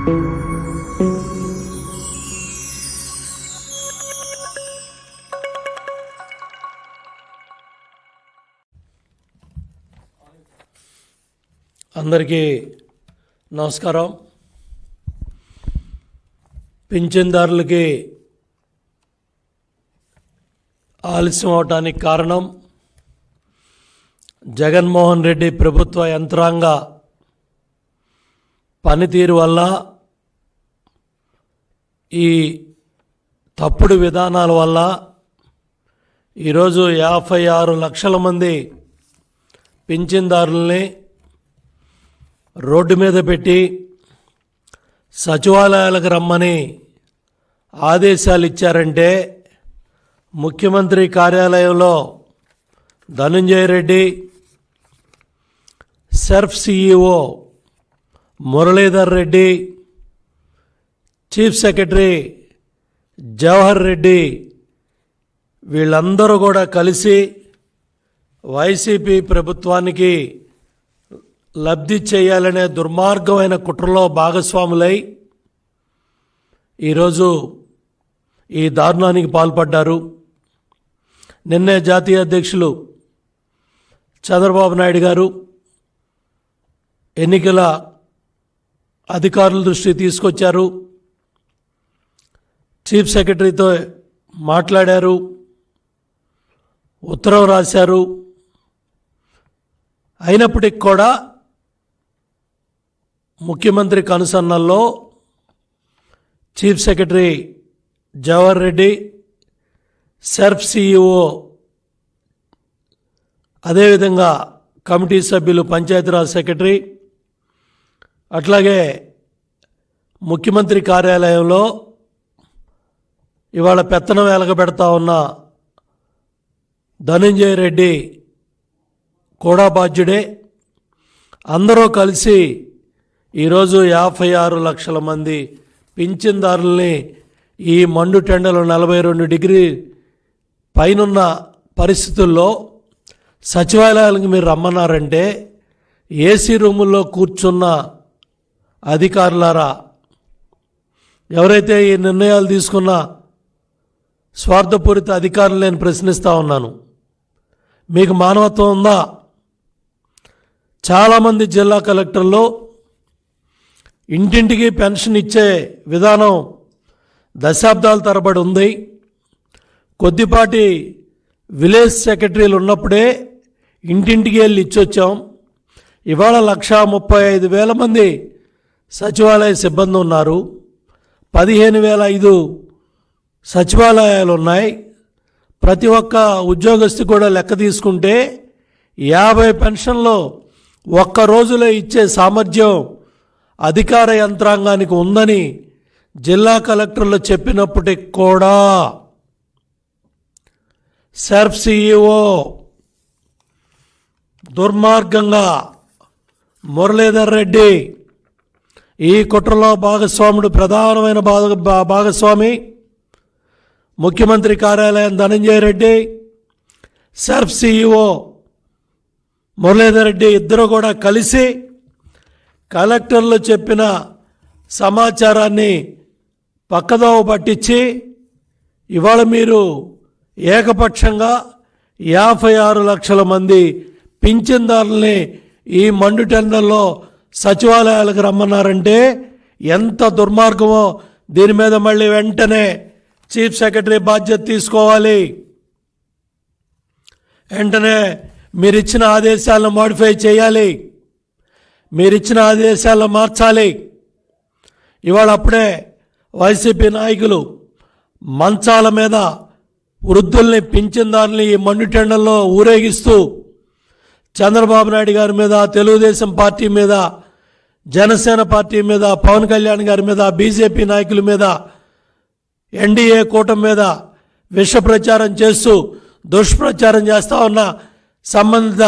అందరికీ నమస్కారం. పింఛన్దారులకి ఆలస్యం అవటానికి కారణం జగన్మోహన్ రెడ్డి ప్రభుత్వ యంత్రాంగ పనితీరు వల్ల, ఈ తప్పుడు విధానాల వల్ల ఈరోజు 56 లక్షల మంది పింఛన్దారుల్ని రోడ్డు మీద పెట్టి సచివాలయాలకు రమ్మని ఆదేశాలు ఇచ్చారంటే, ముఖ్యమంత్రి కార్యాలయంలో Dhananjaya Reddy, SERP CEO Muralidhar Reddy, chief secretary Jawahar Reddy వీళ్ళందరూ కూడా కలిసి వైసీపీ ప్రభుత్వానికి లబ్ధి చేయాలనే దుర్మార్గమైన కుట్రలో భాగస్వాములై ఈరోజు ఈ దారుణానికి పాల్పడ్డారు. నిన్నే జాతీయ అధ్యక్షులు చంద్రబాబు నాయుడు గారు ఎన్నికల అధికారుల దృష్టికి తీసుకొచ్చారు, చీఫ్ సెక్రటరీతో మాట్లాడారు, ఉత్తరం రాశారు. అయినప్పటికీ కూడా ముఖ్యమంత్రి కనుసన్నల్లో chief secretary Jawahar Reddy, SERP CEO, అదేవిధంగా కమిటీ సభ్యులు, పంచాయతీరాజ్ సెక్రటరీ, అట్లాగే ముఖ్యమంత్రి కార్యాలయంలో ఇవాళ పెత్తనం వెలగబెడతా ఉన్న ధనంజయ రెడ్డి కూడా బాధ్యుడే. అందరూ కలిసి ఈరోజు 56 లక్షల మంది పింఛన్దారుల్ని ఈ మండు టెండలు 42 డిగ్రీ పైనున్న పరిస్థితుల్లో సచివాలయాలకు మీరు రమ్మన్నారంటే, ఏసీ రూముల్లో కూర్చున్న అధికారులారా, ఎవరైతే ఈ నిర్ణయాలు తీసుకున్న స్వార్థపూరిత అధికారులు నేను ప్రశ్నిస్తూ ఉన్నాను, మీకు మానవత్వం ఉందా? చాలామంది జిల్లా కలెక్టర్లు ఇంటింటికి పెన్షన్ ఇచ్చే విధానం దశాబ్దాల తరబడి ఉంది. కొద్దిపాటి విలేజ్ సెక్రటరీలు ఉన్నప్పుడే ఇంటింటికి వెళ్ళి ఇచ్చొచ్చాం. ఇవాళ 1,35,000 మంది సచివాలయ సిబ్బంది ఉన్నారు, 15,005 సచివాలయాలు ఉన్నాయి. ప్రతి ఒక్క ఉద్యోగస్తు కూడా లెక్క తీసుకుంటే 50 పెన్షన్లు ఒక్క రోజులో ఇచ్చే సామర్థ్యం అధికార యంత్రాంగానికి ఉందని జిల్లా కలెక్టర్లు చెప్పినప్పటికి కూడా సెర్ఫ్ సిఇఓ దుర్మార్గంగా మురళీధర్ రెడ్డి ఈ కుట్రలో భాగస్వాముడు, ప్రధానమైన భాగస్వామి ముఖ్యమంత్రి కార్యాలయం ధనంజయ రెడ్డి, సెర్ఫ్ సిఇఓ మురళీధర్ రెడ్డి ఇద్దరు కూడా కలిసి కలెక్టర్లు చెప్పిన సమాచారాన్ని పక్కదోవ పట్టించి ఇవాళ మీరు ఏకపక్షంగా 56 లక్షల మంది పింఛన్దారుల్ని ఈ మండు టెండర్లో సచివాలయాలకు రమ్మన్నారంటే ఎంత దుర్మార్గమో దీని మీద మళ్ళీ వెంటనే చీఫ్ సెక్రటరీ బాధ్యత తీసుకోవాలి. వెంటనే మీరిచ్చిన ఆదేశాలను మోడిఫై చేయాలి, మీరిచ్చిన ఆదేశాలను మార్చాలి. ఇవాళ అప్పుడే వైసీపీ నాయకులు మంచాల మీద వృద్ధుల్ని, పింఛన్దారుల్ని ఈ మండు టెండర్లో ఊరేగిస్తూ చంద్రబాబు నాయుడు గారి మీద, తెలుగుదేశం పార్టీ మీద, జనసేన పార్టీ మీద, పవన్ కళ్యాణ్ గారి మీద, బీజేపీ నాయకుల మీద, ఎన్డీఏ కూటమి మీద విష ప్రచారం చేస్తూ దుష్ప్రచారం చేస్తూ ఉన్న సంబంధిత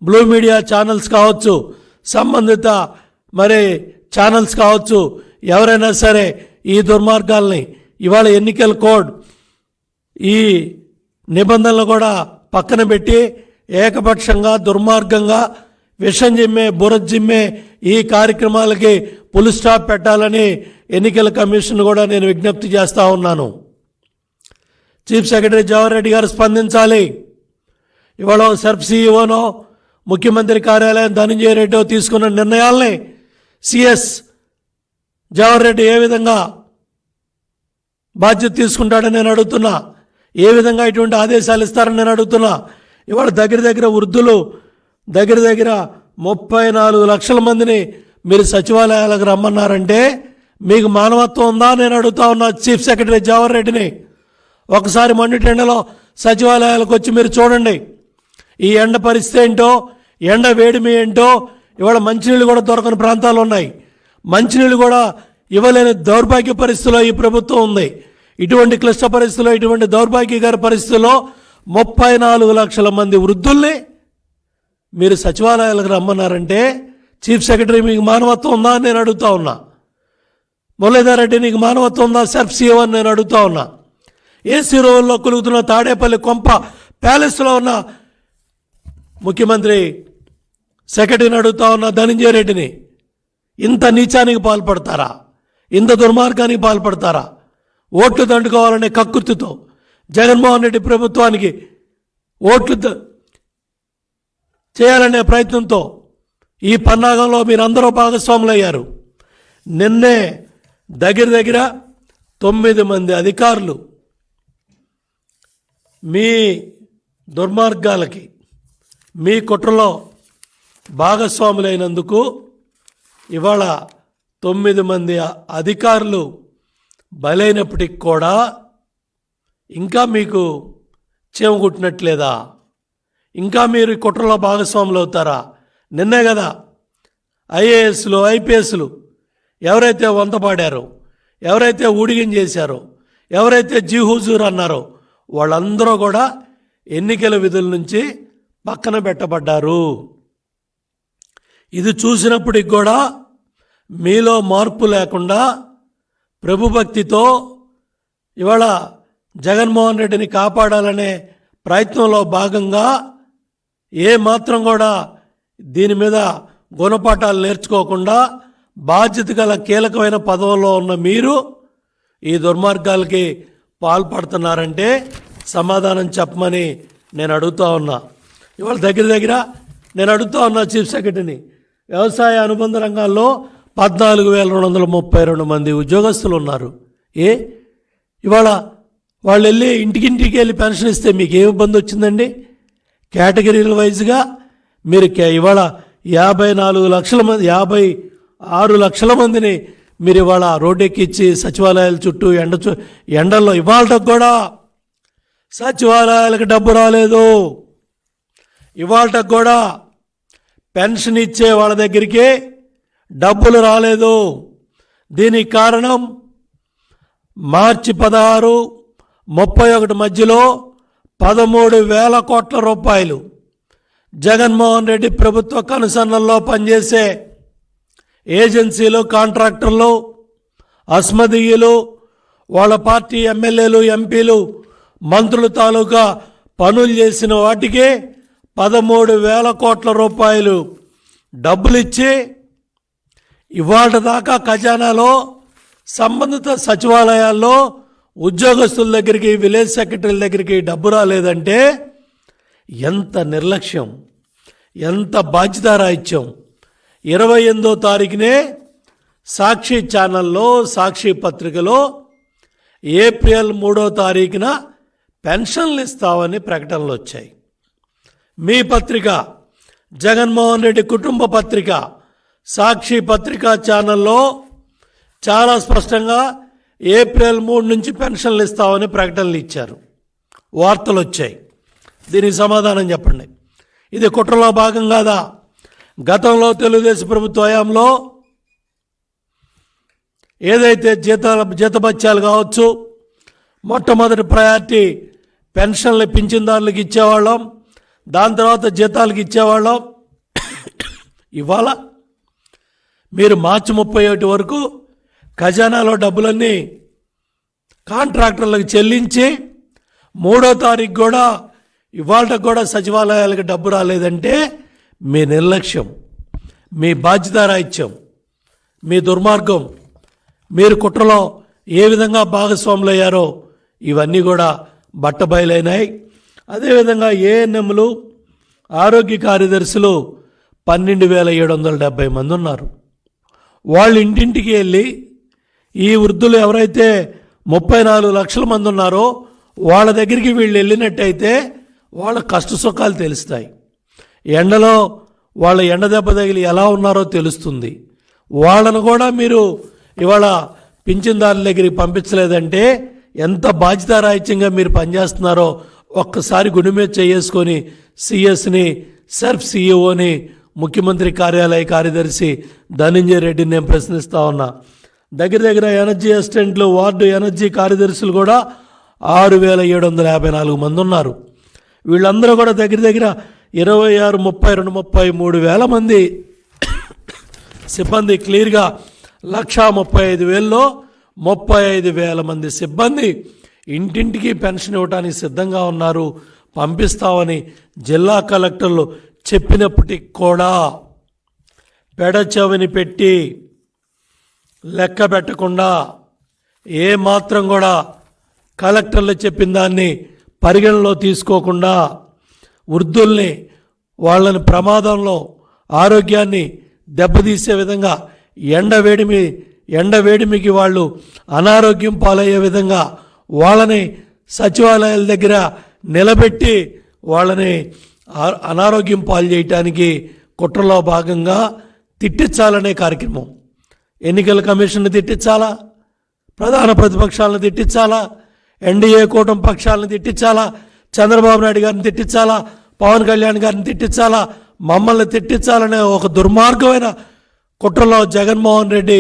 బ్లూ మీడియా ఛానల్స్ కావచ్చు, సంబంధిత మరి ఛానల్స్ కావచ్చు, ఎవరైనా సరే ఈ దుర్మార్గాల్ని ఇవాళ ఎన్నికల కోడ్ ఈ నిబంధనలు కూడా పక్కన పెట్టి ఏకపక్షంగా దుర్మార్గంగా విషం జిమ్మే బురద జిమ్మే ఈ కార్యక్రమాలకి ఫుల్ స్టాప్ పెట్టాలని ఎన్నికల కమిషన్ కూడా నేను విజ్ఞప్తి చేస్తూ ఉన్నాను. చీఫ్ సెక్రటరీ జవహర్ రెడ్డి గారు స్పందించాలి. ఇవాళ సెర్ఫ్ సీఈఓనో ముఖ్యమంత్రి కార్యాలయం ధనంజయ రెడ్డి తీసుకున్న నిర్ణయాల్ని సిఎస్ జవహర్ రెడ్డి ఏ విధంగా బాధ్యత తీసుకుంటాడని నేను అడుగుతున్నా. ఏ విధంగా ఇటువంటి ఆదేశాలు ఇస్తారని నేను అడుగుతున్నా. ఇవాళ దగ్గర వృద్ధులు దగ్గర 34 లక్షల మందిని మీరు సచివాలయాలకు రమ్మన్నారంటే మీకు మానవత్వం ఉందా నేను అడుగుతా ఉన్నా చీఫ్ సెక్రటరీ జవహర్ రెడ్డిని. ఒకసారి మండుటెండలో సచివాలయాలకు వచ్చి మీరు చూడండి. ఈ ఎండ పరిస్థితి ఏంటో, ఎండ వేడిమి ఏంటో. ఇవాళ మంచినీళ్ళు కూడా దొరకని ప్రాంతాలు ఉన్నాయి. మంచినీళ్ళు కూడా ఇవ్వలేని దౌర్భాగ్య పరిస్థితిలో ఈ ప్రభుత్వం ఉంది. ఇటువంటి క్లిష్ట పరిస్థితుల్లో, ఇటువంటి దౌర్భాగ్యకర పరిస్థితుల్లో 34 లక్షల మంది వృద్ధుల్ని మీరు సచివాలయాలకు రమ్మన్నారంటే చీఫ్ సెక్రటరీ మీకు మానవత్వం ఉందా అని నేను అడుగుతా ఉన్నా. మురళీధర్ రెడ్డి నీకు మానవత్వం ఉందా సెర్ఫ్ సీఓ అని నేను అడుగుతా ఉన్నా. ఏసీ రోడ్లో కొలుగుతున్న తాడేపల్లి కొంప ప్యాలెస్లో ఉన్న ముఖ్యమంత్రి సెక్రటరీని అడుగుతా ఉన్న ధనంజయ రెడ్డిని, ఇంత నీచానికి పాల్పడతారా? ఇంత దుర్మార్గానికి పాల్పడతారా? ఓట్లు దండుకోవాలనే కక్కుర్తితో జగన్మోహన్ రెడ్డి ప్రభుత్వానికి ఓట్లు చేయాలనే ప్రయత్నంతో ఈ పన్నాగంలో మీరందరూ భాగస్వాములయ్యారు. నిన్నే దగ్గర 9 మంది అధికారులు మీ దుర్మార్గాలకి, మీ కుట్రలో భాగస్వాములైనందుకు ఇవాళ 9 మంది అధికారులు బలైనప్పటికి కూడా ఇంకా మీకు చేమగుట్టినట్లేదా? ఇంకా మీరు కుట్రలో భాగస్వాములు అవుతారా? నిన్నే కదా ఐఏఎస్లు ఐపీఎస్లు ఎవరైతే వంతపాడారో, ఎవరైతే ఊడిగం చేశారో, ఎవరైతే జీహుజూర్ అన్నారో వాళ్ళందరూ కూడా ఎన్నికల విధుల నుంచి పక్కన పెట్టబడ్డారు. ఇది చూసినప్పటికి కూడా మీలో మార్పు లేకుండా ప్రభుభక్తితో ఇవాళ జగన్మోహన్ రెడ్డిని కాపాడాలనే ప్రయత్నంలో భాగంగా ఏ మాత్రం కూడా దీని మీద గుణపాఠాలు నేర్చుకోకుండా బాధ్యత గల కీలకమైన పదవుల్లో ఉన్న మీరు ఈ దుర్మార్గాలకి పాల్పడుతున్నారంటే సమాధానం చెప్పమని నేను అడుగుతా ఉన్నా. ఇవాళ దగ్గర నేను అడుగుతా ఉన్నా చీఫ్ సెక్రటరీని. వ్యవసాయ అనుబంధ రంగాల్లో 14,232 మంది ఉద్యోగస్తులు ఉన్నారు. ఇవాళ వాళ్ళు వెళ్ళి ఇంటికి వెళ్ళి పెన్షన్ ఇస్తే మీకు ఏ ఇబ్బంది వచ్చిందండి? కేటగిరీల వైజ్గా మీరు ఇవాళ 54 లక్షల మంది 56 లక్షల మందిని మీరు ఇవాళ రోడ్డెక్కిచ్చి సచివాలయాల చుట్టూ ఎండల్లో ఇవాళకు కూడా సచివాలయాలకు డబ్బు రాలేదు. ఇవాళకు కూడా పెన్షన్ ఇచ్చే వాళ్ళ దగ్గరికి డబ్బులు రాలేదు. దీనికి కారణం మార్చి 16, 31 మధ్యలో 13,000 కోట్ల రూపాయలు జగన్మోహన్ రెడ్డి ప్రభుత్వ కనుసన్నల్లో పనిచేసే ఏజెన్సీలు, కాంట్రాక్టర్లు, అస్మదీయులు, వాళ్ళ పార్టీ ఎమ్మెల్యేలు, ఎంపీలు, మంత్రుల తాలూకా పనులు చేసిన వాటికి 13,000 కోట్ల రూపాయలు డబ్బులు ఇచ్చి ఇవాళ దాకా ఖజానాలో సంబంధిత సచివాలయాల్లో ఉద్యోగస్తుల దగ్గరికి, విలేజ్ సెక్రటరీల దగ్గరికి డబ్బు రాలేదంటే ఎంత నిర్లక్ష్యం, ఎంత బాధ్యతారాహిత్యం. 28వ తారీఖునే సాక్షి ఛానల్లో, సాక్షి పత్రికలో ఏప్రిల్ 3వ తారీఖున పెన్షన్లు ఇస్తామని ప్రకటనలు వచ్చాయి. మీ పత్రిక జగన్మోహన్ రెడ్డి కుటుంబ పత్రిక సాక్షి పత్రికా ఛానల్లో చాలా స్పష్టంగా ఏప్రిల్ 3 నుంచి పెన్షన్లు ఇస్తామని ప్రకటనలు ఇచ్చారు, వార్తలు వచ్చాయి. దీనికి సమాధానం చెప్పండి. ఇది కుట్రలో భాగం కాదా? గతంలో తెలుగుదేశం ప్రభుత్వ హయాంలో ఏదైతే జీతభత్యాలు కావచ్చు, మొట్టమొదటి ప్రయారిటీ పెన్షన్లు పింఛన్దారులకు ఇచ్చేవాళ్ళం, దాని తర్వాత జీతాలకు ఇచ్చేవాళ్ళం. ఇవాళ మీరు మార్చి 31 వరకు ఖజానాలో డబ్బులన్నీ కాంట్రాక్టర్లకు చెల్లించి 3వ తారీఖు కూడా ఇవాళ కూడా సచివాలయాలకు డబ్బు రాలేదంటే మీ నిర్లక్ష్యం, మీ బాధ్యతారాహిత్యం, మీ దుర్మార్గం, మీరు కుట్రలో ఏ విధంగా భాగస్వాములయ్యారో ఇవన్నీ కూడా బట్టబయలైనాయి. అదేవిధంగా ఏఎన్ఎంలు, ఆరోగ్య కార్యదర్శులు 12,770 మంది ఉన్నారు. వాళ్ళు ఇంటింటికి వెళ్ళి ఈ వృద్ధులు ఎవరైతే 34 లక్షల మంది ఉన్నారో వాళ్ళ దగ్గరికి వీళ్ళు వెళ్ళినట్టయితే వాళ్ళ కష్ట సుఖాలు తెలుస్తాయి. ఎండలో వాళ్ళ ఎండ దెబ్బ తగిలి ఎలా ఉన్నారో తెలుస్తుంది. వాళ్ళను కూడా మీరు ఇవాళ పింఛన్దారుల దగ్గరికి పంపించలేదంటే ఎంత బాధ్యతారాహిత్యంగా మీరు పనిచేస్తున్నారో ఒక్కసారి గుండె మీద చేసుకొని సిఎస్ని, సర్ఫ్ సిఇఓని, ముఖ్యమంత్రి కార్యాలయ కార్యదర్శి ధనంజయ రెడ్డిని నేను ప్రశ్నిస్తా ఉన్నా. దగ్గర ఎనర్జీ అసిస్టెంట్లు, వార్డు ఎనర్జీ కార్యదర్శులు కూడా 6,754 మంది ఉన్నారు. వీళ్ళందరూ కూడా దగ్గర 26, 32, 33 వేల మంది సిబ్బంది క్లియర్గా 1,35,000లో 35,000 మంది సిబ్బంది ఇంటింటికి పెన్షన్ ఇవ్వడానికి సిద్ధంగా ఉన్నారు. పంపిస్తామని జిల్లా కలెక్టర్లు చెప్పినప్పటికి కూడా పెడచెవిని పెట్టి లెక్క పెట్టకుండా ఏ మాత్రం కూడా కలెక్టర్లు చెప్పిన దాన్ని పరిగణలో తీసుకోకుండా వృద్ధుల్ని వాళ్ళని ప్రమాదంలో ఆరోగ్యాన్ని దెబ్బతీసే విధంగా ఎండవేడిమికి వాళ్ళు అనారోగ్యం పాలయ్యే విధంగా వాళ్ళని సచివాలయాల దగ్గర నిలబెట్టి వాళ్ళని అనారోగ్యం పాలు చేయటానికి కుట్రలో భాగంగా తిట్టించాలనే కార్యక్రమం. ఎన్నికల కమిషన్ని తిట్టించాలా, ప్రధాన ప్రతిపక్షాలను తిట్టించాలా, ఎన్డీఏ కూటమి పక్షాలను తిట్టించాలా, చంద్రబాబు నాయుడు గారిని తిట్టించాలా, పవన్ కళ్యాణ్ గారిని తిట్టించాలా, మమ్మల్ని తిట్టించాలనే ఒక దుర్మార్గమైన కుట్రలో జగన్మోహన్ రెడ్డి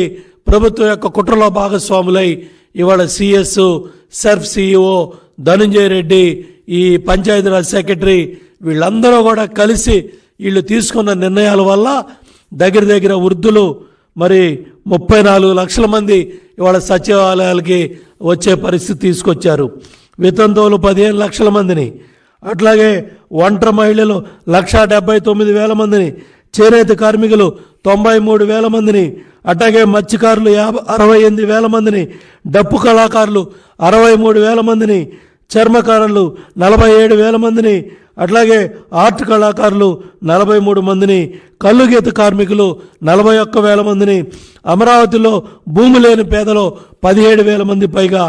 ప్రభుత్వం యొక్క కుట్రలో భాగస్వాములై ఇవాళ CS, Surf CEO Dhananjaya Reddy, ఈ పంచాయతీరాజ్ సెక్రటరీ వీళ్ళందరూ కూడా కలిసి వీళ్ళు తీసుకున్న నిర్ణయాల వల్ల దగ్గర వృద్ధులు మరి 34 లక్షల మంది ఇవాళ సచివాలయాలకి వచ్చే పరిస్థితి తీసుకొచ్చారు. వితంతువులు 15 లక్షల మందిని, అట్లాగే ఒంటరి మహిళలు 1,79,000 మందిని, చేనేత కార్మికులు 93,000 మందిని, అట్లాగే మత్స్యకారులు 68,000 మందిని, డప్పు కళాకారులు 63,000 మందిని, చర్మకారులు 47,000 మందిని, అట్లాగే ఆర్ట్ కళాకారులు 43 మందిని, కల్లుగీత కార్మికులు 41,000 మందిని, అమరావతిలో భూమి లేని పేదలు 17,000 మంది పైగా,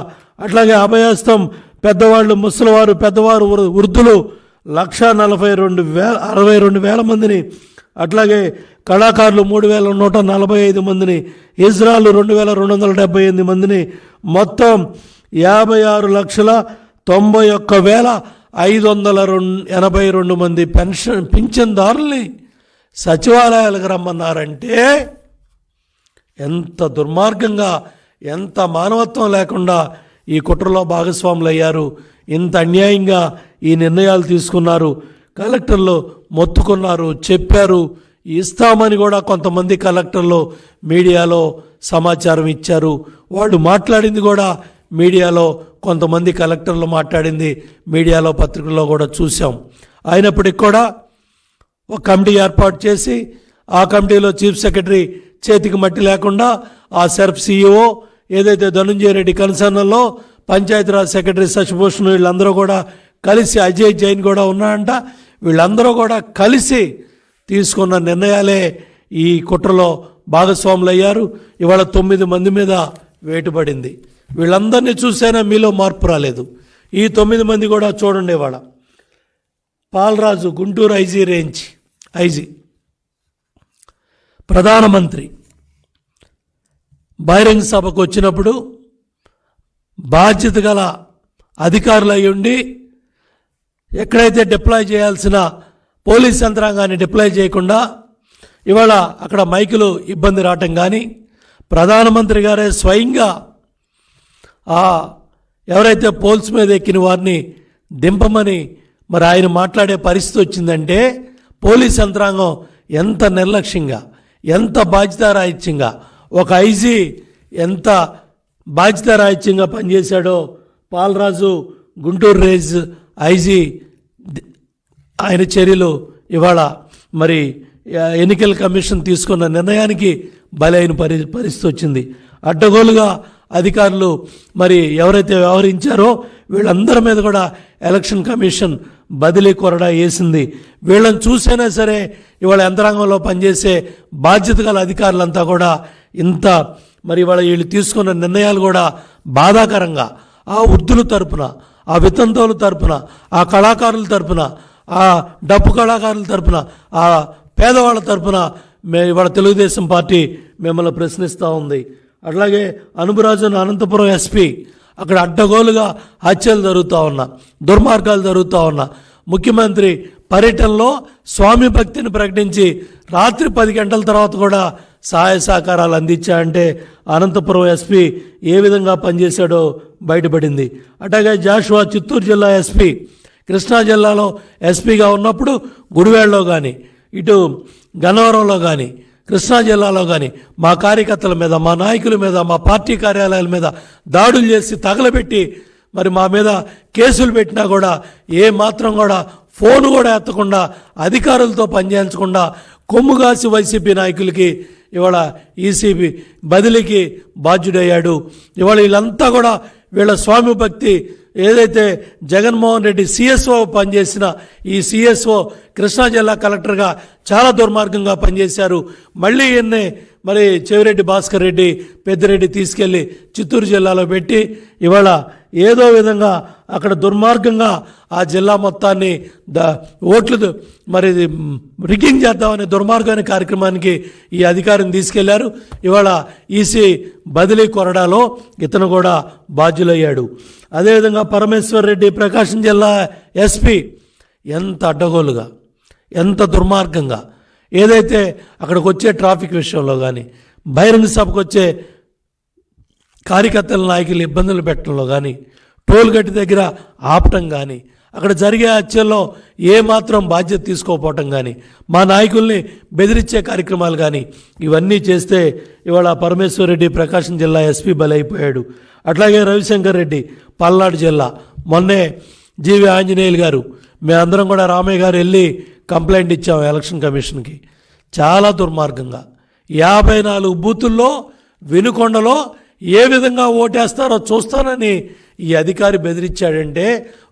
అట్లాగే అభయస్థం పెద్దవాళ్ళు, ముసలివారు, పెద్దవారు, వృద్ధులు 1,62,000 మందిని, అట్లాగే కళాకారులు 3,145 మందిని, ఇజ్రాయల్ 2,278 మందిని, మొత్తం 56,91,582 మంది పింఛన్దారుల్ని సచివాలయాలకు రమ్మన్నారంటే ఎంత దుర్మార్గంగా, ఎంత మానవత్వం లేకుండా ఈ కుట్రలో భాగస్వాములు అయ్యారు. ఇంత అన్యాయంగా ఈ నిర్ణయాలు తీసుకున్నారు. కలెక్టర్లు మొత్తుకున్నారు, చెప్పారు, ఇస్తామని కూడా కొంతమంది కలెక్టర్లు మీడియాలో సమాచారం ఇచ్చారు. వాళ్ళు మాట్లాడింది కూడా మీడియాలో, కొంతమంది కలెక్టర్లు మాట్లాడింది మీడియాలో, పత్రికల్లో కూడా చూసాం. అయినప్పటికీ కూడా ఒక కమిటీ ఏర్పాటు చేసి ఆ కమిటీలో చీఫ్ సెక్రటరీ చేతికి మట్టి లేకుండా ఆ సర్ఫ్ సిఇఓ ఏదైతే ధనంజయ రెడ్డి కన్సర్న్లో పంచాయతీరాజ్ సెక్రటరీ శశిభూషణ్ వీళ్ళందరూ కూడా కలిసి, అజయ్ జైన్ కూడా ఉన్నారంట, వీళ్ళందరూ కూడా కలిసి తీసుకున్న నిర్ణయాలే ఈ కుట్రలో భాగస్వాములు అయ్యారు. ఇవాళ 9 మంది మీద వేటుపడింది. వీళ్ళందరినీ చూసైనా మీలో మార్పు రాలేదు. ఈ 9 మంది కూడా చూడండి. ఇవాళ Palaraju Guntur IG range IG, ప్రధానమంత్రి బహిరంగ సభకు వచ్చినప్పుడు బాధ్యత గల అధికారులు అయి ఉండి ఎక్కడైతే డిప్లాయ్ చేయాల్సిన పోలీస్ యంత్రాంగాన్ని డిప్లాయ్ చేయకుండా ఇవాళ అక్కడ మైకులు ఇబ్బంది రావటం కానీ, ప్రధానమంత్రి గారే స్వయంగా ఎవరైతే పోల్స్ మీద ఎక్కిన వారిని దింపమని మరి ఆయన మాట్లాడే పరిస్థితి వచ్చిందంటే పోలీస్ యంత్రాంగం ఎంత నిర్లక్ష్యంగా, ఎంత బాధ్యతారాహిత్యంగా, ఒక ఐజీ ఎంత బాధ్యతారాహిత్యంగా పనిచేశాడో పాలరాజు గుంటూరు రేంజ్ ఐజీ ఆయన చర్యలు ఇవాళ మరి ఎన్నికల కమిషన్ తీసుకున్న నిర్ణయానికి బలైన పరిస్థితి వచ్చింది. అడ్డగోలుగా అధికారులు మరి ఎవరైతే వ్యవహరించారో వీళ్ళందరి మీద కూడా ఎలక్షన్ కమిషన్ బదిలీ కొరడా వేసింది. వీళ్ళని చూసైనా సరే ఇవాళ యంత్రాంగంలో పనిచేసే బాధ్యత గల అధికారులంతా కూడా ఇంత మరి ఇవాళ వీళ్ళు తీసుకున్న నిర్ణయాలు కూడా బాధాకరంగా ఆ వృద్ధుల తరపున, ఆ వితంతువుల తరపున, ఆ కళాకారుల తరపున, ఆ డప్పు కళాకారుల తరపున, ఆ పేదవాళ్ళ తరపున ఇవాళ తెలుగుదేశం పార్టీ మిమ్మల్ని ప్రశ్నిస్తూ ఉంది. అట్లాగే అనుబరాజన్ అనంతపురం ఎస్పీ అక్కడ అడ్డగోలుగా హత్యలు జరుగుతూ ఉన్నా, దుర్మార్గాలు జరుగుతూ ఉన్నా, ముఖ్యమంత్రి పర్యటనలో స్వామి భక్తిని ప్రకటించి రాత్రి 10 గంటల తర్వాత కూడా సహాయ సహకారాలు అందించాయంటే అనంతపురం ఎస్పీ ఏ విధంగా పనిచేశాడో బయటపడింది. అట్లాగే జాషువా చిత్తూరు జిల్లా ఎస్పీ కృష్ణా జిల్లాలో ఎస్పీగా ఉన్నప్పుడు గుడివాడలో కానీ, ఇటు గన్నవరంలో కానీ, కృష్ణా జిల్లాలో కానీ మా కార్యకర్తల మీద, మా నాయకుల మీద, మా పార్టీ కార్యాలయాల మీద దాడులు చేసి తగలబెట్టి మరి మా మీద కేసులు పెట్టినా కూడా ఏ మాత్రం కూడా ఫోన్ కూడా ఎత్తకుండా అధికారులతో పనిచేయించకుండా కొమ్ముగాసి వైసీపీ నాయకులకి ఇవాళ ఈసీబీ బదిలీకి బాధ్యుడయ్యాడు. ఇవాళ వీళ్ళంతా కూడా వీళ్ళ స్వామి భక్తి ఏదైతే జగన్మోహన్ రెడ్డి సిఎస్ఓ పనిచేసిన ఈ సిఎస్ఓ కృష్ణా జిల్లా కలెక్టర్గా చాలా దుర్మార్గంగా పనిచేశారు. మళ్ళీ ఈయన్నే మరి చెవిరెడ్డి భాస్కర్ రెడ్డి, పెద్దిరెడ్డి తీసుకెళ్ళి చిత్తూరు జిల్లాలో పెట్టి ఇవాళ ఏదో విధంగా అక్కడ దుర్మార్గంగా ఆ జిల్లా మొత్తాన్ని ఓట్లు మరి రిగ్గింగ్ చేద్దామనే దుర్మార్గమైన కార్యక్రమానికి ఈ అధికారిని తీసుకెళ్లారు. ఇవాళ ఈసీ బదిలీ కొరడాలో ఇతను కూడా బాధ్యులయ్యాడు. అదేవిధంగా పరమేశ్వర్ రెడ్డి ప్రకాశం జిల్లా ఎస్పీ ఎంత అడ్డగోలుగా, ఎంత దుర్మార్గంగా ఏదైతే అక్కడికి వచ్చే ట్రాఫిక్ విషయంలో కానీ, బహిరంగ సభకు వచ్చే కార్యకర్తల నాయకులు ఇబ్బందులు పెట్టడంలో కానీ, టోల్ గేట్ దగ్గర ఆపటం కానీ, అక్కడ జరిగే హత్యల్లో ఏమాత్రం బాధ్యత తీసుకోకపోవటం కానీ, మా నాయకుల్ని బెదిరించే కార్యక్రమాలు కానీ ఇవన్నీ చేస్తే ఇవాళ పరమేశ్వర్ రెడ్డి ప్రకాశం జిల్లా ఎస్పీ బలైపోయాడు. అట్లాగే రవిశంకర్ రెడ్డి పల్నాడు జిల్లా, మొన్నే జీవి ఆంజనేయులు గారు, మేమందరం కూడా రామయ్య గారు వెళ్ళి కంప్లైంట్ ఇచ్చాము ఎలక్షన్ కమిషన్కి. చాలా దుర్మార్గంగా 54 బూతుల్లో వినుకొండలో ఏ విధంగా ఓటేస్తారో చూస్తానని ఈ అధికారి బెదిరించాడంటే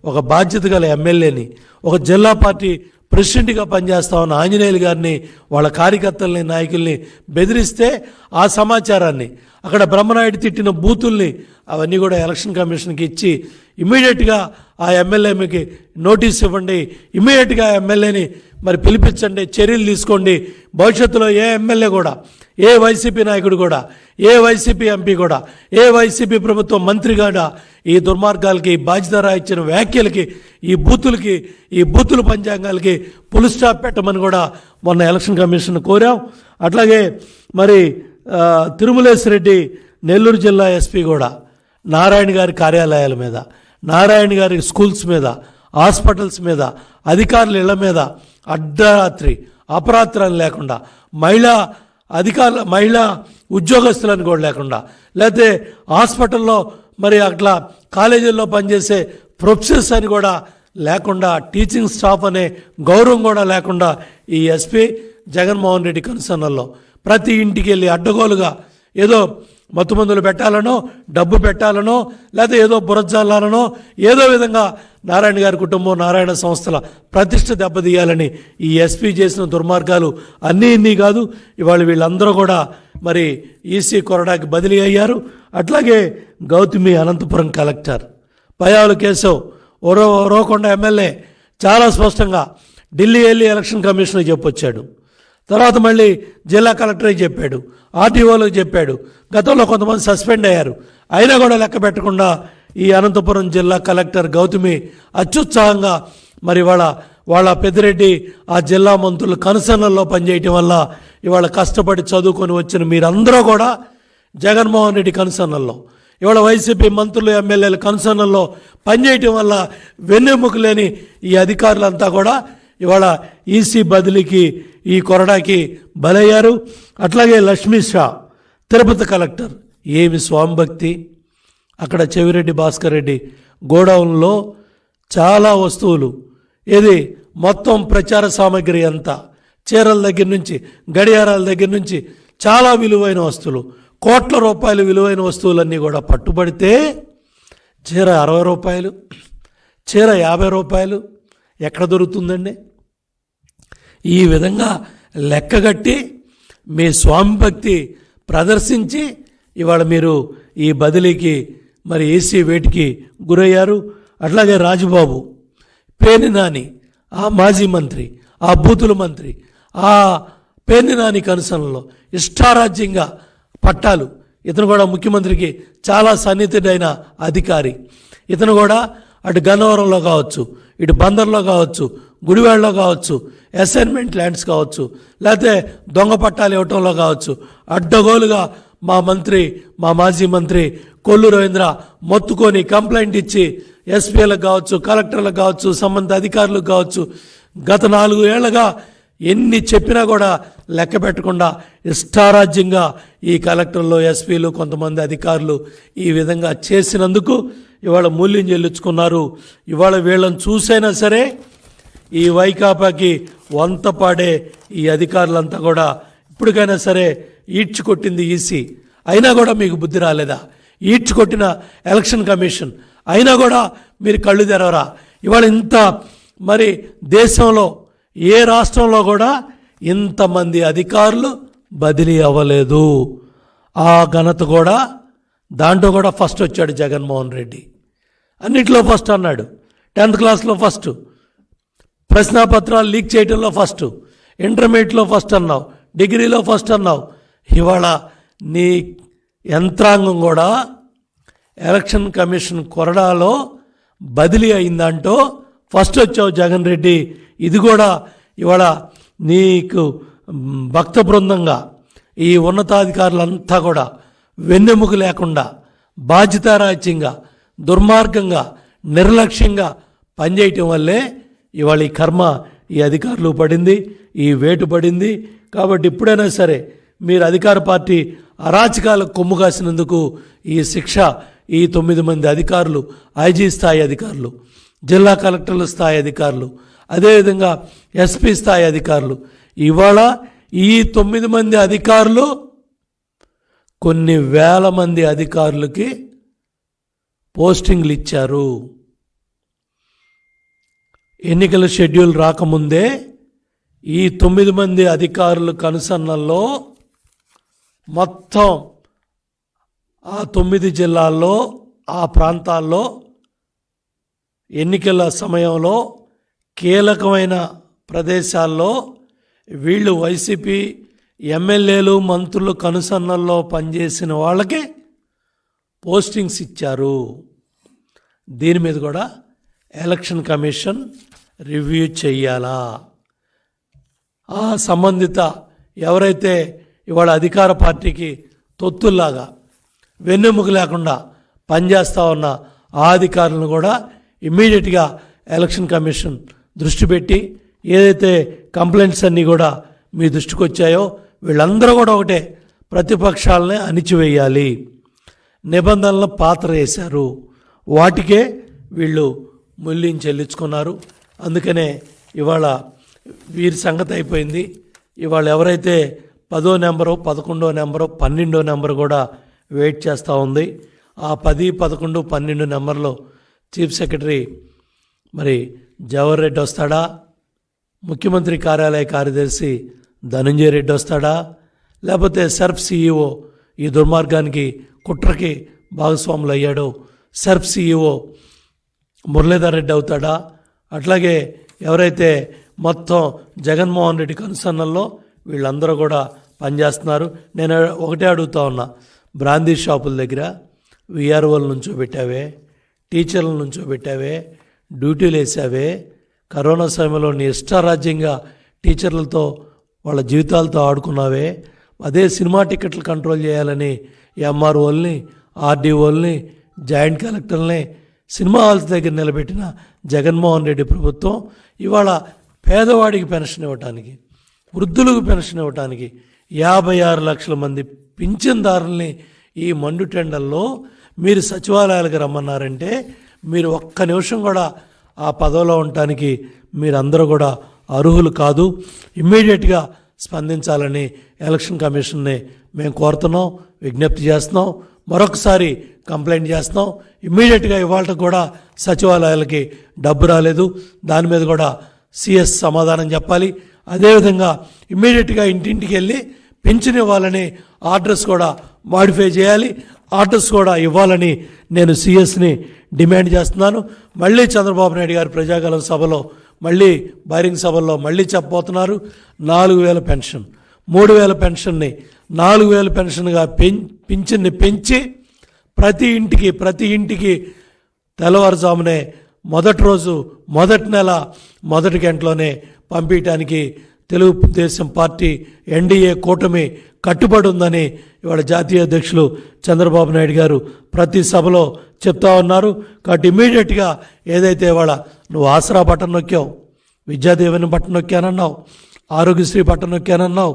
ఒక బాధ్యత గల ఎమ్మెల్యేని, ఒక జిల్లా పార్టీ ప్రెసిడెంట్గా పనిచేస్తా ఉన్న ఆంజనేయులు గారిని, వాళ్ళ కార్యకర్తల్ని, నాయకుల్ని బెదిరిస్తే ఆ సమాచారాన్ని, అక్కడ బ్రహ్మనాయుడు తిట్టిన బూతుల్ని అవన్నీ కూడా ఎలక్షన్ కమిషన్కి ఇచ్చి ఇమ్మీడియట్గా ఆ ఎమ్మెల్యేకి నోటీస్ ఇవ్వండి, ఇమ్మీడియట్గా ఎమ్మెల్యేని మరి పిలిపించండి, చర్యలు తీసుకోండి. భవిష్యత్తులో ఏ ఎమ్మెల్యే కూడా, ఏ వైసీపీ నాయకుడు కూడా, ఏ వైసీపీ ఎంపీ కూడా, ఏ వైసీపీ ప్రభుత్వం మంత్రి కూడా ఈ దుర్మార్గాలకి, బాధ్యత రాయించిన వ్యాఖ్యలకి, ఈ బూతుల పంచాంగాలకి ఫుల్ స్టాప్ పెట్టమని కూడా మొన్న ఎలక్షన్ కమిషన్ కోరాం. అట్లాగే మరి తిరుమలేశ్వరెడ్డి నెల్లూరు జిల్లా ఎస్పీ కూడా నారాయణ గారి కార్యాలయాల మీద, నారాయణ గారి స్కూల్స్ మీద, హాస్పిటల్స్ మీద, అధికారుల ఇళ్ల మీద అర్ధరాత్రి అపరాత్రాలు లేకుండా, మహిళా ఉద్యోగస్తులను కూడా లేకుండా, లేకపోతే హాస్పిటల్లో మరి అట్లా కాలేజీల్లో పనిచేసే ప్రొఫెసర్స్ అని కూడా లేకుండా, టీచింగ్ స్టాఫ్ అనే గౌరవం కూడా లేకుండా ఈ ఎస్పీ జగన్మోహన్ రెడ్డి కన్సర్న్లో ప్రతి ఇంటికి వెళ్ళి అడ్డగోలుగా ఏదో మత్తుమందులు పెట్టాలనో, డబ్బు పెట్టాలనో, లేకపోతే ఏదో బురజాలాలనో, ఏదో విధంగా నారాయణ గారి కుటుంబం, నారాయణ సంస్థల ప్రతిష్ట దెబ్బతీయాలని ఈ ఎస్పీ చేసిన దుర్మార్గాలు అన్నీ కాదు. ఇవాళ వీళ్ళందరూ కూడా మరి ఈసీ కొరడాకి బదిలీ అయ్యారు. అట్లాగే గౌతమి అనంతపురం కలెక్టర్ పయావుల కేశవ్ ఉరవకొండ ఎమ్మెల్యే చాలా స్పష్టంగా ఢిల్లీ వెళ్ళి ఎలక్షన్ కమిషన్కి చెప్పొచ్చాడు. తర్వాత మళ్ళీ జిల్లా కలెక్టర్కి చెప్పాడు, ఆర్టీఓలకు చెప్పాడు. గతంలో కొంతమంది సస్పెండ్ అయ్యారు, అయినా కూడా లెక్క పెట్టకుండా ఈ అనంతపురం జిల్లా కలెక్టర్ గౌతమి అత్యుత్సాహంగా మరి వాళ్ళ పెద్దిరెడ్డి ఆ జిల్లా మంత్రులు కన్సర్న్లో పనిచేయటం వల్ల ఇవాళ కష్టపడి చదువుకొని వచ్చిన మీరందరూ కూడా జగన్మోహన్ రెడ్డి కన్సర్న్లో, ఇవాళ వైసీపీ మంత్రులు, ఎమ్మెల్యేలు కన్సర్న్లో పనిచేయటం వల్ల వెన్నెముక లేని ఈ అధికారులంతా కూడా ఇవాళ ఈసీ బదిలీకి, ఈ కొరడాకి బలయ్యారు. అట్లాగే లక్ష్మీ షా తిరుపతి కలెక్టర్, ఏమి స్వామిభక్తి. అక్కడ చెవిరెడ్డి భాస్కర్ రెడ్డి గోడౌన్లో చాలా వస్తువులు, ఇది మొత్తం ప్రచార సామాగ్రి అంతా చీరల దగ్గర నుంచి, గడియారాల దగ్గర నుంచి చాలా విలువైన వస్తువులు, కోట్ల రూపాయలు విలువైన వస్తువులన్నీ కూడా పట్టుబడితే చీర 60 రూపాయలు, చీర 50 రూపాయలు ఎక్కడ దొరుకుతుందండి? ఈ విధంగా లెక్కగట్టి మీ స్వామి భక్తి ప్రదర్శించి ఇవాళ మీరు ఈ బదిలీకి మరి ఏసీ వేటికి గురయ్యారు. అట్లాగే రాజుబాబు, పేర్ని నాని, ఆ మాజీ మంత్రి, ఆ బూతుల మంత్రి, ఆ పేర్ని నాని కనుసనలో ఇష్టారాజ్యంగా పట్టాలు. ఇతను కూడా ముఖ్యమంత్రికి చాలా సన్నిహితుడైన అధికారి. ఇతను కూడా అటు గన్నవరంలో కావచ్చు, ఇటు బందర్లో కావచ్చు, గుడివాడలో కావచ్చు, అసైన్మెంట్ ల్యాండ్స్ కావచ్చు, లేకపోతే దొంగ పట్టాలు ఇవ్వటంలో కావచ్చు, అడ్డగోలుగా మా మాజీ మంత్రి కొల్లు రవీంద్ర మొత్తుకొని కంప్లైంట్ ఇచ్చి ఎస్పీలకు కావచ్చు, కలెక్టర్లకు కావచ్చు, సంబంధిత అధికారులకు కావచ్చు, గత 4 ఏళ్లుగా ఎన్ని చెప్పినా కూడా లెక్క పెట్టకుండా ఇష్టారాజ్యంగా ఈ కలెక్టర్లు, ఎస్పీలు, కొంతమంది అధికారులు ఈ విధంగా చేసినందుకు ఇవాళ మూల్యం చెల్లించుకున్నారు. ఇవాళ వీళ్ళని చూసైనా సరే ఈ వైకాపాకి వంత పాడే ఈ అధికారులంతా కూడా ఇప్పటికైనా సరే ఈడ్చుకొట్టింది ఈసీ, అయినా కూడా మీకు బుద్ధి రాలేదా? ఈడ్చుకొట్టిన ఎలక్షన్ కమిషన్ అయినా కూడా మీరు కళ్ళు తెరవరా? ఇవాళ ఇంత మరి దేశంలో ఏ రాష్ట్రంలో కూడా ఇంతమంది అధికారులు బదిలీ అవ్వలేదు. ఆ ఘనత కూడా దాంట్లో కూడా ఫస్ట్ వచ్చాడు జగన్మోహన్ రెడ్డి. అన్నిట్లో ఫస్ట్ అన్నాడు. 10th క్లాస్లో ఫస్ట్, ప్రశ్నాపత్రాలు లీక్ చేయడంలో ఫస్ట్, ఇంటర్మీడియట్లో ఫస్ట్ అన్నావు, డిగ్రీలో ఫస్ట్ అన్నావు. ఇవాళ నీ యంత్రాంగం కూడా ఎలక్షన్ కమిషన్ కొరడాలో బదిలీ అయిందంటో ఫస్ట్ వచ్చావు జగన్ రెడ్డి. ఇది కూడా ఇవాళ నీకు భక్త బృందంగా ఈ ఉన్నతాధికారులంతా కూడా వెన్నెముక లేకుండా బాధ్యతారాహిత్యంగా దుర్మార్గంగా నిర్లక్ష్యంగా పనిచేయటం వల్లే ఇవాళ ఈ కర్మ ఈ అధికారులు పడింది, ఈ వేటు పడింది. కాబట్టి ఇప్పుడైనా సరే మీరు అధికార పార్టీ అరాచకాలకు కొమ్ము కాసినందుకు ఈ శిక్ష ఈ 9 మంది అధికారులు, ఐజీ స్థాయి అధికారులు, జిల్లా కలెక్టర్ల స్థాయి అధికారులు, అదేవిధంగా ఎస్పీ స్థాయి అధికారులు, ఇవాళ ఈ 9 మంది అధికారులు కొన్ని వేల మంది అధికారులకి పోస్టింగ్లు ఇచ్చారు. ఎన్నికల షెడ్యూల్ రాకముందే ఈ 9 మంది అధికారుల కనుసన్నల్లో మొత్తం ఆ 9 జిల్లాల్లో ఆ ప్రాంతాల్లో ఎన్నికల సమయంలో కీలకమైన ప్రదేశాల్లో వీళ్ళు వైసీపీ ఎమ్మెల్యేలు, మంత్రులు కనుసన్నల్లో పనిచేసిన వాళ్ళకి పోస్టింగ్స్ ఇచ్చారు. దీని మీద కూడా ఎలక్షన్ కమిషన్ రివ్యూ చెయ్యాలా? ఆ సంబంధిత ఎవరైతే ఇవాళ అధికార పార్టీకి తొత్తుల్లాగా వెన్నెముక లేకుండా పనిచేస్తూ ఉన్న ఆ అధికారులను కూడా ఇమ్మీడియట్గా ఎలక్షన్ కమిషన్ దృష్టి పెట్టి ఏదైతే కంప్లైంట్స్ అన్నీ కూడా మీ దృష్టికి వచ్చాయో వీళ్ళందరూ కూడా ఒకటే, ప్రతిపక్షాలనే అణిచివేయాలి, నిబంధనలను పాత్ర వేశారు, వాటికే వీళ్ళు మూల్యం చెల్లించుకున్నారు. అందుకనే ఇవాళ వీరి సంగతి అయిపోయింది. ఇవాళ ఎవరైతే 10వ నెంబరు, 11వ నెంబరు, 12వ నెంబరు కూడా వెయిట్ చేస్తూ ఉంది. ఆ 10, 11, 12 నెంబర్లో చీఫ్ సెక్రటరీ మరి జవహర్ రెడ్డి వస్తాడా, ముఖ్యమంత్రి కార్యాలయ కార్యదర్శి ధనంజయ రెడ్డి వస్తాడా, లేకపోతే సర్ఫ్ సిఇఓ ఈ దుర్మార్గానికి కుట్రకి భాగస్వాములు అయ్యాడు సర్ఫ్ సిఇఓ మురళీధర్ రెడ్డి అవుతాడా? అట్లాగే ఎవరైతే మొత్తం జగన్మోహన్ రెడ్డి కనుసన్నల్లో వీళ్ళందరూ కూడా పనిచేస్తున్నారు. నేను ఒకటే అడుగుతా ఉన్నా, బ్రాందీ షాపుల దగ్గర విఆర్ఓల నుంచో పెట్టావే, టీచర్ల నుంచో పెట్టావే, డ్యూటీలు వేసావే, కరోనా సమయంలో నీ ఇష్టారాజ్యంగా టీచర్లతో వాళ్ళ జీవితాలతో ఆడుకున్నావే, అదే సినిమా టికెట్లు కంట్రోల్ చేయాలని ఎంఆర్ఓల్ని, ఆర్డీఓల్ని, జాయింట్ కలెక్టర్ని సినిమా హాల్స్ దగ్గర నిలబెట్టిన జగన్మోహన్ రెడ్డి ప్రభుత్వం ఇవాళ పేదవాడికి పెన్షన్ ఇవ్వటానికి, వృద్ధులకు పెన్షన్ ఇవ్వటానికి 56 లక్షల మంది పింఛన్దారుల్ని ఈ మండు టెండల్లో మీరు సచివాలయాలకు రమ్మన్నారంటే మీరు ఒక్క నిమిషం కూడా ఆ పదవిలో ఉండటానికి మీరందరూ కూడా అర్హులు కాదు. ఇమ్మీడియట్గా స్పందించాలని ఎలక్షన్ కమిషన్ని మేము కోరుతున్నాం, విజ్ఞప్తి చేస్తున్నాం, మరొకసారి కంప్లైంట్ చేస్తున్నాం. ఇమ్మీడియట్గా ఇవాళ కూడా సచివాలయాలకి డబ్బు రాలేదు, దాని మీద కూడా సిఎస్ సమాధానం చెప్పాలి. అదేవిధంగా ఇమ్మీడియట్గా ఇంటింటికి వెళ్ళి పెన్షన్ ఇవ్వాలని ఆర్డర్స్ కూడా మాడిఫై చేయాలి, ఆర్డర్స్ కూడా ఇవ్వాలని నేను సిఎస్ని డిమాండ్ చేస్తున్నాను. మళ్ళీ చంద్రబాబు నాయుడు గారు ప్రజాగలం సభలో మళ్ళీ బహిరంగ సభల్లో మళ్ళీ చెప్పబోతున్నారు. 4,000 పెన్షన్, 3,000 పెన్షన్ని 4,000 పెన్షన్గా పింఛన్ని పెంచి ప్రతి ఇంటికి తెల్లవారుజామునే మొదటి రోజు మొదటి నెల మొదటి గంటలోనే పంపించడానికి తెలుగుదేశం పార్టీ ఎన్డీఏ కూటమి కట్టుబడి ఉందని ఇవాళ జాతీయ అధ్యక్షులు చంద్రబాబు నాయుడు గారు ప్రతి సభలో చెప్తా ఉన్నారు. కాబట్టి ఇమ్మీడియట్గా ఏదైతే ఇవాళ నువ్వు ఆసరా బటన్ నొక్కావు, విద్యాదీవెన బటన్ నొక్కానన్నావు, ఆరోగ్యశ్రీ బటన్ నొక్కానన్నావు,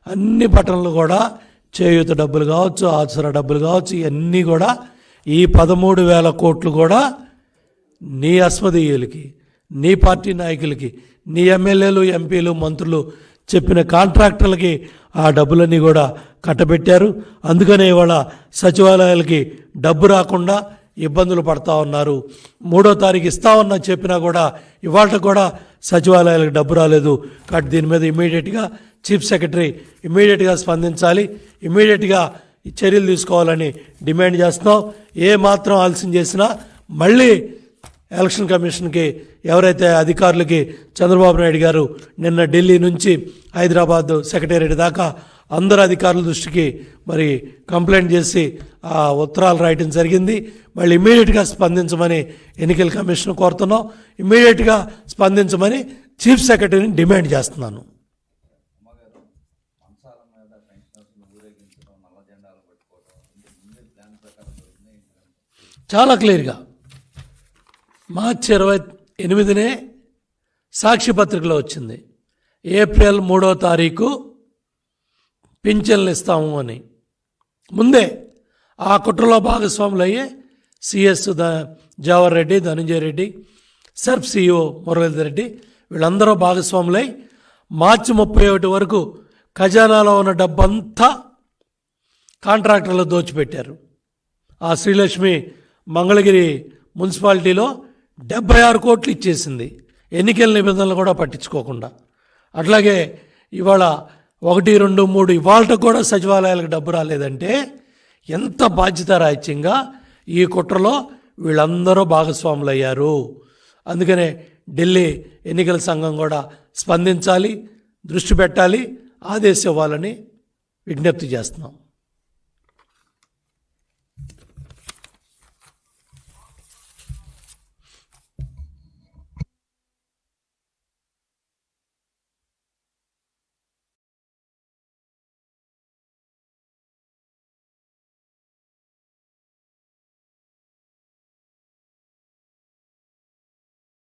అన్ని బటన్లు కూడా చేయూత డబ్బులు కావచ్చు, ఆసరా డబ్బులు కావచ్చు, ఇవన్నీ కూడా ఈ 13,000 కోట్లు కూడా నీ అస్మదీయులకి, నీ పార్టీ నాయకులకి, నీ ఎమ్మెల్యేలు, ఎంపీలు, మంత్రులు చెప్పిన కాంట్రాక్టర్లకి ఆ డబ్బులన్నీ కూడా కట్టబెట్టారు. అందుకనే ఇవాళ సచివాలయాలకి డబ్బు రాకుండా ఇబ్బందులు పడతా ఉన్నారు. 3వ తారీఖు ఇస్తామన్నా చెప్పినా కూడా ఇవాళ కూడా సచివాలయాలకు డబ్బు రాలేదు. కాబట్టి దీని మీద ఇమ్మీడియట్గా చీఫ్ సెక్రటరీ ఇమ్మీడియట్గా స్పందించాలి, ఇమ్మీడియట్గా చర్యలు తీసుకోవాలని డిమాండ్ చేస్తున్నాం. ఏ మాత్రం ఆలస్యం చేసినా మళ్ళీ ఎలక్షన్ కమిషన్కి ఎవరైతే అధికారులకి చంద్రబాబు నాయుడు గారు నిన్న ఢిల్లీ నుంచి హైదరాబాద్ సెక్రటేరియట్ దాకా అందరు అధికారుల దృష్టికి మరి కంప్లైంట్ చేసి ఆ ఉత్తరాలు రాయటం జరిగింది. మళ్ళీ ఇమ్మీడియట్గా స్పందించమని ఎన్నికల కమిషన్ కోరుతున్నాం, ఇమ్మీడియట్గా స్పందించమని చీఫ్ సెక్రటరీని డిమాండ్ చేస్తున్నాను. చాలా క్లియర్గా మార్చి 28నే సాక్షి పత్రికలో వచ్చింది, ఏప్రిల్ 3వ తారీఖు పింఛన్లు ఇస్తాము అని. ముందే ఆ కుట్రలో భాగస్వాములు అయ్యే CS Jawahar Reddy, Dhananjaya Reddy, Surf CEO Muralidhar Reddy వీళ్ళందరూ భాగస్వాములై మార్చి 31 వరకు ఖజానాలో ఉన్న డబ్బంతా కాంట్రాక్టర్లు దోచిపెట్టారు. ఆ శ్రీలక్ష్మి మంగళగిరి మున్సిపాలిటీలో 76 కోట్లు ఇచ్చేసింది, ఎన్నికల నిబంధనలు కూడా పట్టించుకోకుండా. అట్లాగే ఇవాళ 1, 2, 3 ఇవాళ కూడా సచివాలయాలకు డబ్బు రాలేదంటే ఎంత బాధ్యతారాహిత్యంగా ఈ కుట్రలో వీళ్ళందరూ భాగస్వాములు అయ్యారు. అందుకనే ఢిల్లీ ఎన్నికల సంఘం కూడా స్పందించాలి, దృష్టి పెట్టాలి, ఆదేశం ఇవ్వాలని విజ్ఞప్తి చేస్తున్నాం.